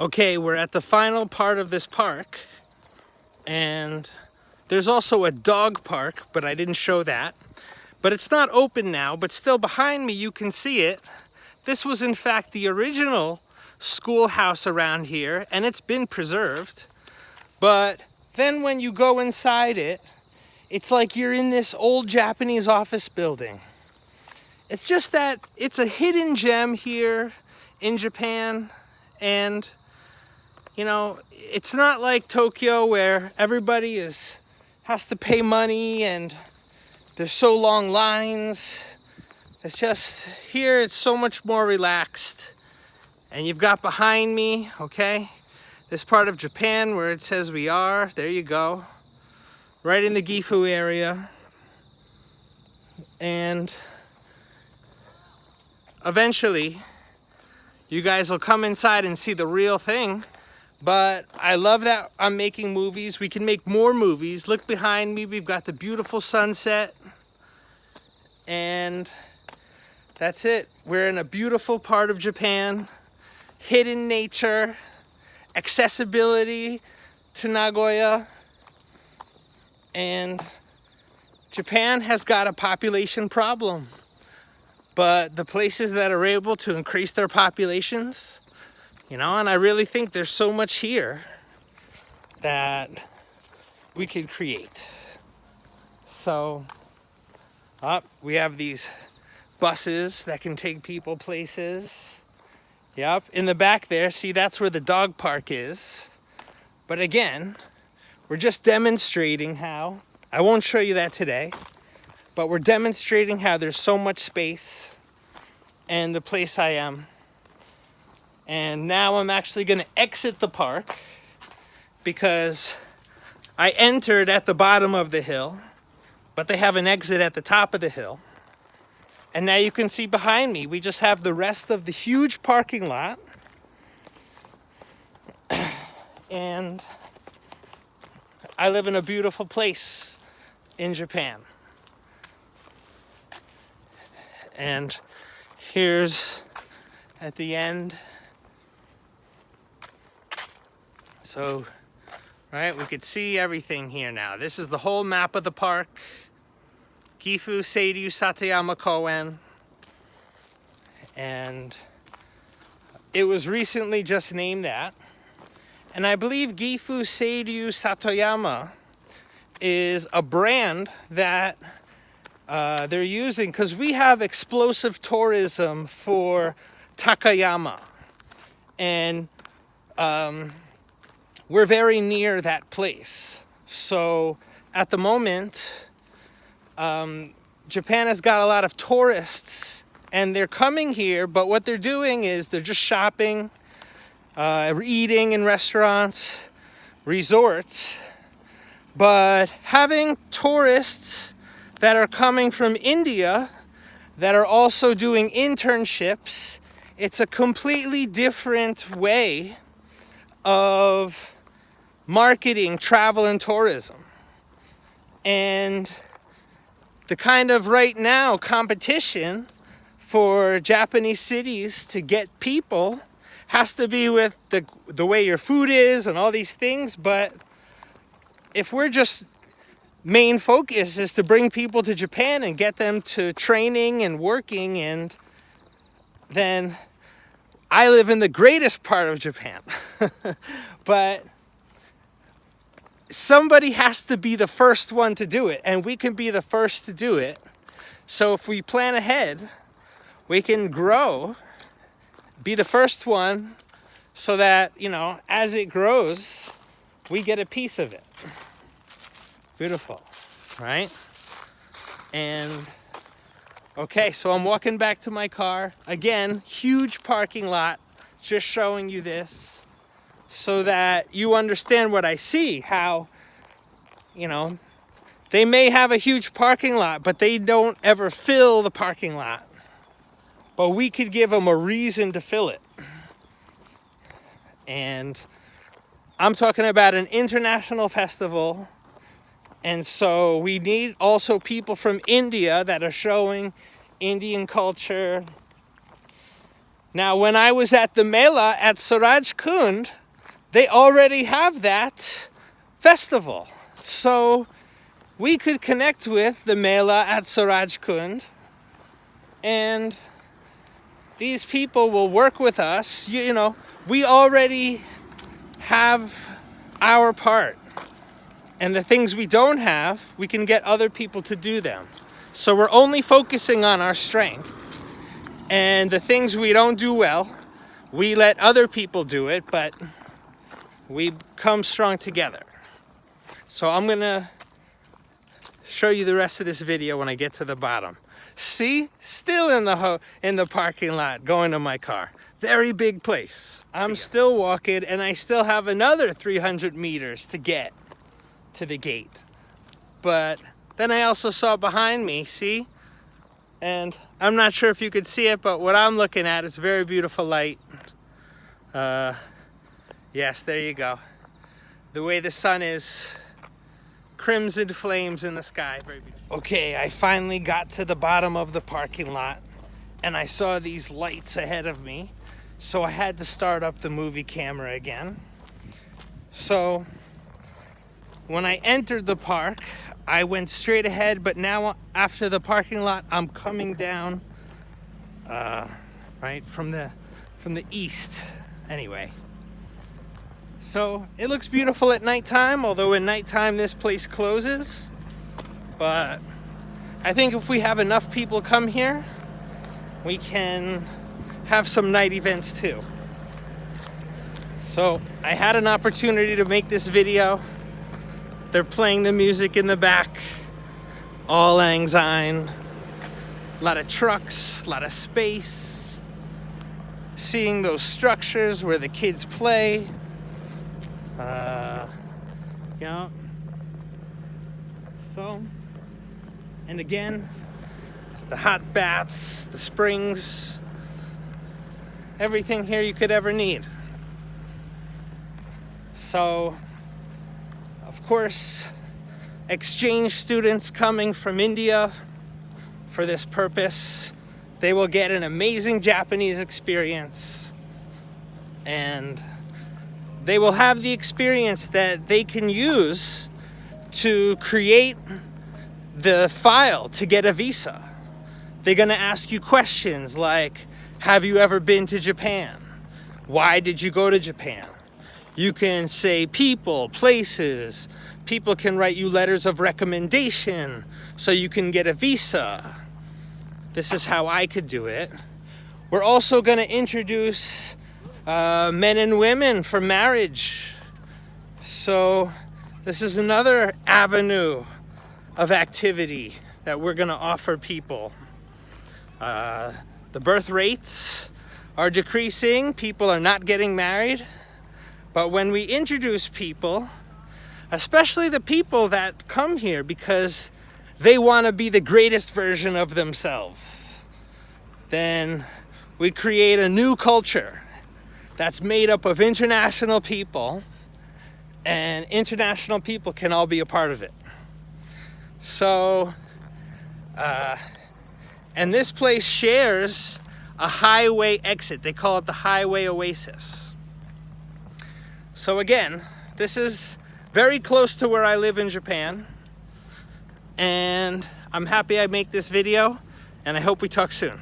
Okay, we're at the final part of this park, and there's also a dog park, but I didn't show that. But it's not open now, but still behind me you can see it. This was in fact the original schoolhouse around here, and it's been preserved. But then when you go inside it, it's like you're in this old Japanese office building. It's just that it's a hidden gem here in Japan, and you know, it's not like Tokyo where everybody has to pay money and there's so long lines. It's just, here it's so much more relaxed. And you've got behind me, okay, this part of Japan where it says we are. There you go. Right in the Gifu area. And eventually, you guys will come inside and see the real thing. But I love that I'm making movies. We can make more movies. Look behind me, we've got the beautiful sunset. And that's it. We're in a beautiful part of Japan. Hidden nature, accessibility to Nagoya. And Japan has got a population problem. But the places that are able to increase their populations, you know, and I really think there's so much here that we could create. So, we have these buses that can take people places. Yep, in the back there, see, that's where the dog park is. But again, we're just demonstrating how, I won't show you that today, but we're demonstrating how there's so much space and the place I am. And now I'm actually going to exit the park because I entered at the bottom of the hill, but they have an exit at the top of the hill. And now you can see behind me, we just have the rest of the huge parking lot. And I live in a beautiful place in Japan. And here's at the end. So, right, we could see everything here now. This is the whole map of the park. Gifu Seiryu Satayama Koen. And it was recently just named that. And I believe Gifu Seiryu Satayama is a brand that they're using because we have explosive tourism for Takayama. And we're very near that place. So at the moment, Japan has got a lot of tourists and they're coming here, but what they're doing is they're just shopping, eating in restaurants, resorts. But having tourists that are coming from India that are also doing internships, it's a completely different way of marketing travel and tourism. And the kind of right now competition for Japanese cities to get people has to be with the way your food is and all these things. But if we're just main focus is to bring people to Japan and get them to training and working, and then I live in the greatest part of Japan. But somebody has to be the first one to do it, and we can be the first to do it. So if we plan ahead, we can grow, be the first one, so that, you know, as it grows, we get a piece of it. Beautiful, right? And okay, so I'm walking back to my car. Again, huge parking lot, just showing you this so that you understand what I see, how, you know, they may have a huge parking lot, but they don't ever fill the parking lot. But we could give them a reason to fill it. And I'm talking about an international festival. And so we need also people from India that are showing Indian culture. Now, when I was at the Mela at Suraj Kund, they already have that festival. So we could connect with the Mela at Suraj Kund, and these people will work with us. You know, we already have our part. And the things we don't have, we can get other people to do them. So we're only focusing on our strength. And the things we don't do well, we let other people do it, but we come strong together. So I'm gonna show you the rest of this video when I get to the bottom. See, still in the parking lot, going to my car. Very big place. I'm still walking, and I still have another 300 meters to get to the gate. But then I also saw behind me, see? And I'm not sure if you could see it, but what I'm looking at is very beautiful light. Yes, there you go. The way the sun is, crimson flames in the sky. Very beautiful. Okay, I finally got to the bottom of the parking lot, and I saw these lights ahead of me. So I had to start up the movie camera again. So when I entered the park, I went straight ahead, but now after the parking lot, I'm coming down right from the east. Anyway, so it looks beautiful at nighttime, although at nighttime this place closes. But I think if we have enough people come here, we can have some night events too. So I had an opportunity to make this video. They're playing the music in the back, Auld Lang Syne, a lot of trucks, a lot of space, seeing those structures where the kids play, you know. So, and again, the hot baths, the springs, everything here you could ever need. So, of course, exchange students coming from India for this purpose, they will get an amazing Japanese experience, and they will have the experience that they can use to create the file to get a visa. They're gonna ask you questions like, have you ever been to Japan? Why did you go to Japan? You can say people, places. People can write you letters of recommendation so you can get a visa. This is how I could do it. We're also going to introduce men and women for marriage. So this is another avenue of activity that we're going to offer people. The birth rates are decreasing. People are not getting married. But when we introduce people, especially the people that come here because they want to be the greatest version of themselves, then we create a new culture that's made up of international people, and international people can all be a part of it. So, and this place shares a highway exit. They call it the Highway Oasis. So again, this is very close to where I live in Japan, and I'm happy I make this video, and I hope we talk soon.